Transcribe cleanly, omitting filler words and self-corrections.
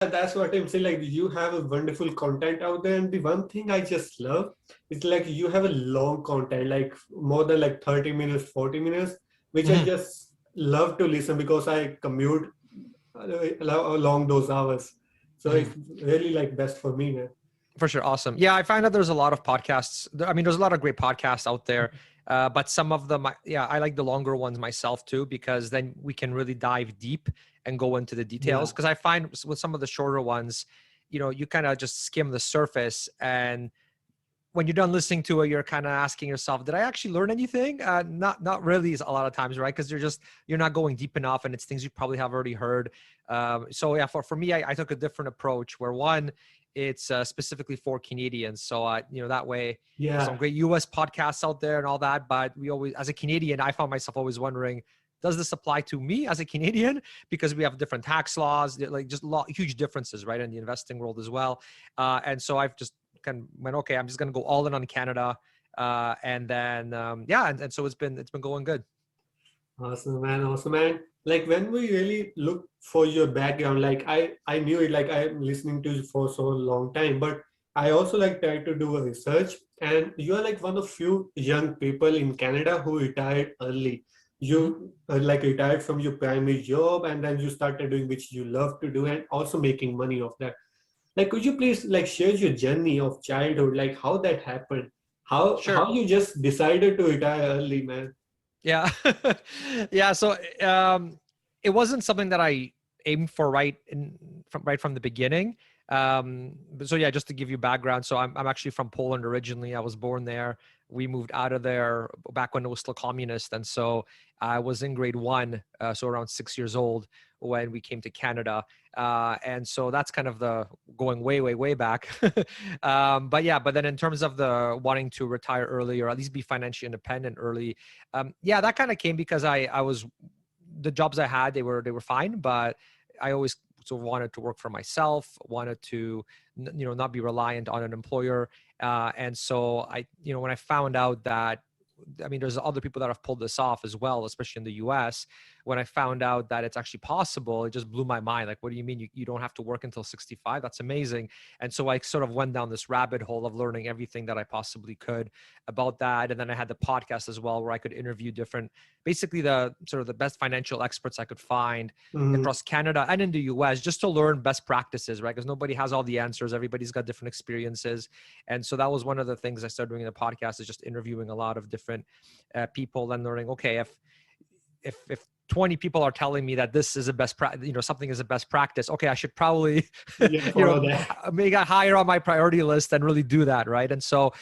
That's what I'm saying. Like you have a wonderful content out there, and the one thing I just love is like you have a long content, like more than like 30 minutes, 40 minutes, which I Mhm. just love to listen because I commute along those hours. So it's Mhm. really like best for me, man. For sure. Awesome. Yeah, I find that there's a lot of podcasts. I mean, there's a lot of great podcasts out there, but some of them, yeah, I like the longer ones myself too, because then we can really dive deep and go into the details. Yeah, Because I find with some of the shorter ones, you kind of just skim the surface, and when you're done listening to it, you're kind of asking yourself, did I actually learn anything? Not really a lot of times, right? Because you're not going deep enough, and it's things you probably have already heard. So yeah, for me, I took a different approach where one, it's specifically for Canadians. So, that way there's some yeah, great US podcasts out there and all that. But we always, as a Canadian, I found myself always wondering, does this apply to me as a Canadian? Because we have different tax laws, like just huge differences, right? In the investing world as well. And so I've just kind of went, okay, I'm just going to go all in on Canada. And then, yeah. And so it's been going good. awesome, man, awesome, man. Like when we really look for your background, like I knew it, like I'm listening to you for so long time, but I also like try to do a research, and you are like one of few young people in Canada who retired early. Mm-hmm. You like retired from your primary job, and then you started doing which you love to do, and also making money of that. Like, could you please like share your journey of childhood, like how that happened, Sure. how you just decided to retire early, man? Yeah. Yeah. So it wasn't something that I aimed for right from the beginning. But so yeah, just to give you background. So I'm actually from Poland originally. I was born there. We moved out of there back when it was still communist. And so I was in grade one, so around 6 years old when we came to Canada. And so that's kind of the going way, way, way back. But yeah, but then in terms of the wanting to retire early or at least be financially independent early, yeah, that kind of came because I was the jobs I had, they were fine, but I always sort of wanted to work for myself, wanted to not be reliant on an employer, and so when I found out that, I mean, there's other people that have pulled this off as well, especially in the US. When I found out that it's actually possible, it just blew my mind. Like, what do you mean you don't have to work until 65? That's amazing. And so I sort of went down this rabbit hole of learning everything that I possibly could about that. And then I had the podcast as well, where I could interview basically the sort of the best financial experts I could find Mm, across Canada and in the US, just to learn best practices, right? Because nobody has all the answers. Everybody's got different experiences. And so that was one of the things I started doing in the podcast, is just interviewing a lot of different people and learning, okay, if 20 people are telling me that this is a something is a best practice, okay, I should probably, yeah, follow that. make a higher on my priority list and really do that. Right. And so